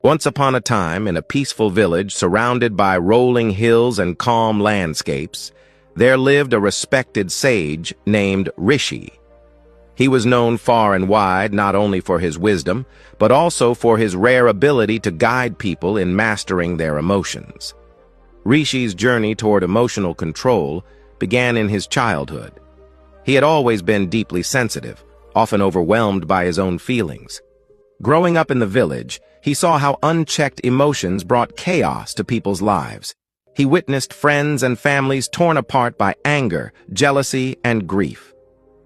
Once upon a time, in a peaceful village surrounded by rolling hills and calm landscapes, there lived a respected sage named Rishi. He was known far and wide not only for his wisdom, but also for his rare ability to guide people in mastering their emotions. Rishi's journey toward emotional control began in his childhood. He had always been deeply sensitive, often overwhelmed by his own feelings. Growing up in the village, he saw how unchecked emotions brought chaos to people's lives. He witnessed friends and families torn apart by anger, jealousy, and grief.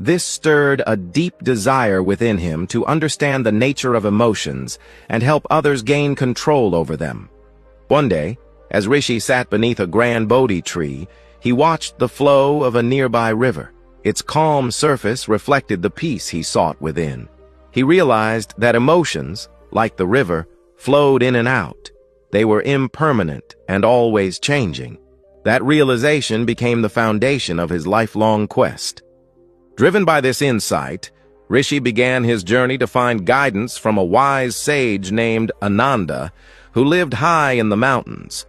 This stirred a deep desire within him to understand the nature of emotions and help others gain control over them. One day, as Rishi sat beneath a grand Bodhi tree, he watched the flow of a nearby river. Its calm surface reflected the peace he sought within. He realized that emotions, like the river, flowed in and out. They were impermanent and always changing. That realization became the foundation of his lifelong quest. Driven by this insight, Rishi began his journey to find guidance from a wise sage named Ananda, who lived high in the mountains.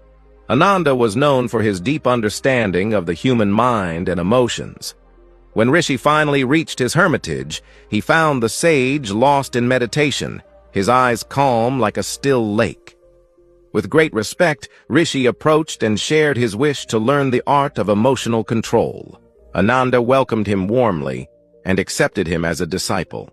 Ananda was known for his deep understanding of the human mind and emotions. When Rishi finally reached his hermitage, he found the sage lost in meditation, his eyes calm like a still lake. With great respect, Rishi approached and shared his wish to learn the art of emotional control. Ananda welcomed him warmly and accepted him as a disciple.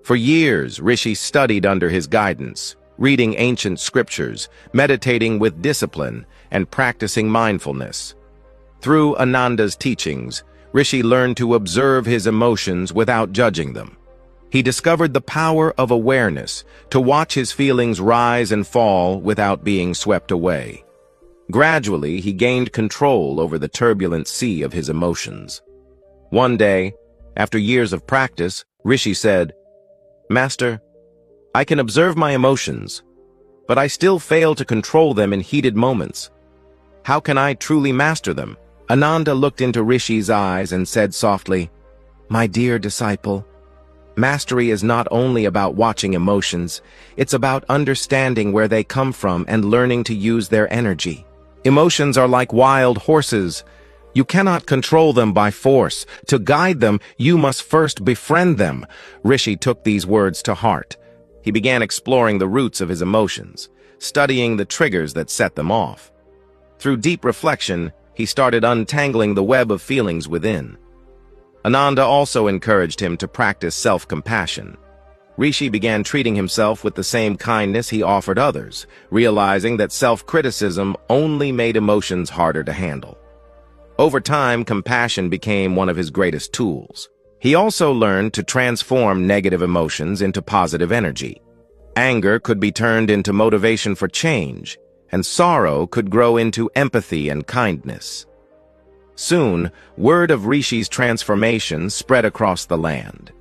For years, Rishi studied under his guidance, reading ancient scriptures, meditating with discipline, and practicing mindfulness. Through Ananda's teachings, Rishi learned to observe his emotions without judging them. He discovered the power of awareness, to watch his feelings rise and fall without being swept away. Gradually, he gained control over the turbulent sea of his emotions. One day, after years of practice, Rishi said, "Master, I can observe my emotions, but I still fail to control them in heated moments. How can I truly master them?" Ananda looked into Rishi's eyes and said softly, "My dear disciple, mastery is not only about watching emotions, it's about understanding where they come from and learning to use their energy. Emotions are like wild horses. You cannot control them by force. To guide them, you must first befriend them." Rishi took these words to heart. He began exploring the roots of his emotions, studying the triggers that set them off. Through deep reflection, he started untangling the web of feelings within. Ananda also encouraged him to practice self-compassion. Rishi began treating himself with the same kindness he offered others, realizing that self-criticism only made emotions harder to handle. Over time, compassion became one of his greatest tools. He also learned to transform negative emotions into positive energy. Anger could be turned into motivation for change, and sorrow could grow into empathy and kindness. Soon, word of Rishi's transformation spread across the land.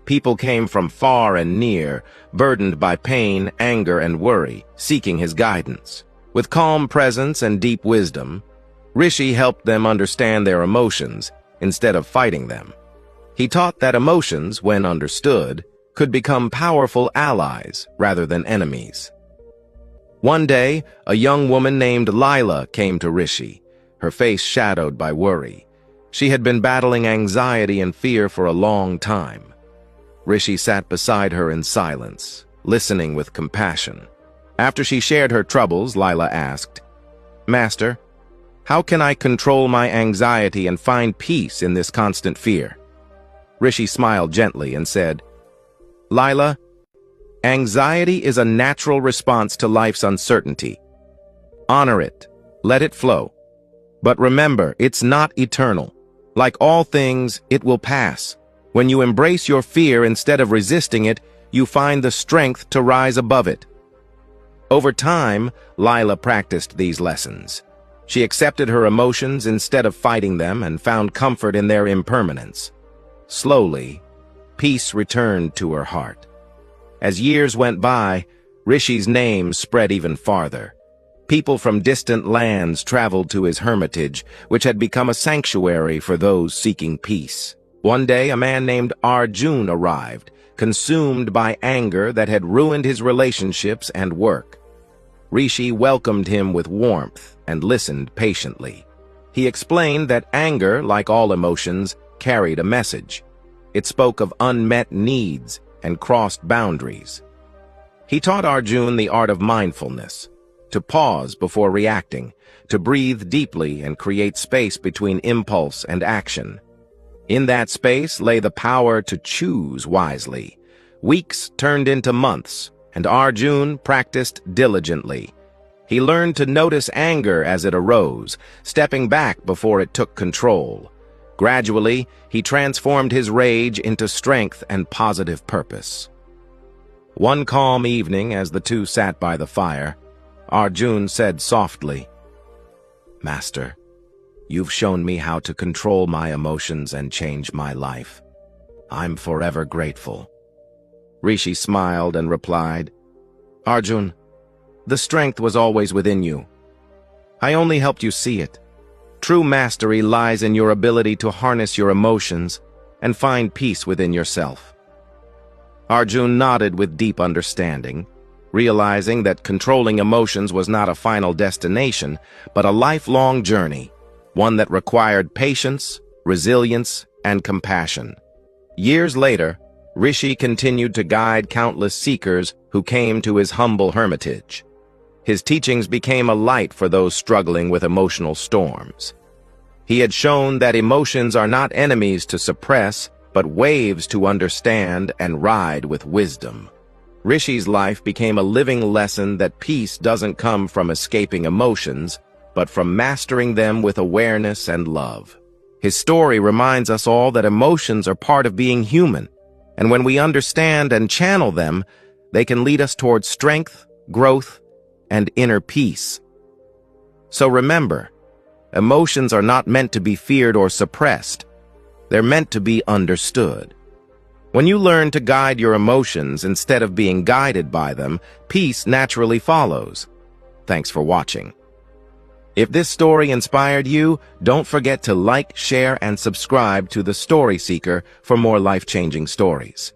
People came from far and near, burdened by pain, anger, and worry, seeking his guidance. With calm presence and deep wisdom, Rishi helped them understand their emotions instead of fighting them. He taught that emotions, when understood, could become powerful allies rather than enemies. One day, a young woman named Lila came to Rishi, her face shadowed by worry. She had been battling anxiety and fear for a long time. Rishi sat beside her in silence, listening with compassion. After she shared her troubles, Lila asked, "Master, how can I control my anxiety and find peace in this constant fear?" Rishi smiled gently and said, "Lila, anxiety is a natural response to life's uncertainty. Honor it, let it flow. But remember, it's not eternal. Like all things, it will pass. When you embrace your fear instead of resisting it, you find the strength to rise above it." Over time, Lila practiced these lessons. She accepted her emotions instead of fighting them and found comfort in their impermanence. Slowly, peace returned to her heart. As years went by, Rishi's name spread even farther. People from distant lands traveled to his hermitage, which had become a sanctuary for those seeking peace. One day, a man named Arjun arrived, consumed by anger that had ruined his relationships and work. Rishi welcomed him with warmth and listened patiently. He explained that anger, like all emotions, carried a message. It spoke of unmet needs and crossed boundaries. He taught Arjun the art of mindfulness, to pause before reacting, to breathe deeply and create space between impulse and action. In that space lay the power to choose wisely. Weeks turned into months, and Arjun practiced diligently. He learned to notice anger as it arose, stepping back before it took control. Gradually, he transformed his rage into strength and positive purpose. One calm evening, as the two sat by the fire, Arjun said softly, "Master, you've shown me how to control my emotions and change my life. I'm forever grateful." Rishi smiled and replied, "Arjun, the strength was always within you. I only helped you see it. True mastery lies in your ability to harness your emotions and find peace within yourself." Arjun nodded with deep understanding, realizing that controlling emotions was not a final destination, but a lifelong journey, one that required patience, resilience, and compassion. Years later, Rishi continued to guide countless seekers who came to his humble hermitage. His teachings became a light for those struggling with emotional storms. He had shown that emotions are not enemies to suppress, but waves to understand and ride with wisdom. Rishi's life became a living lesson that peace doesn't come from escaping emotions, but from mastering them with awareness and love. His story reminds us all that emotions are part of being human, and when we understand and channel them, they can lead us towards strength, growth, and inner peace. So remember, emotions are not meant to be feared or suppressed. They're meant to be understood. When you learn to guide your emotions instead of being guided by them, peace naturally follows. Thanks for watching. If this story inspired you, don't forget to like, share, and subscribe to The Story Seeker for more life-changing stories.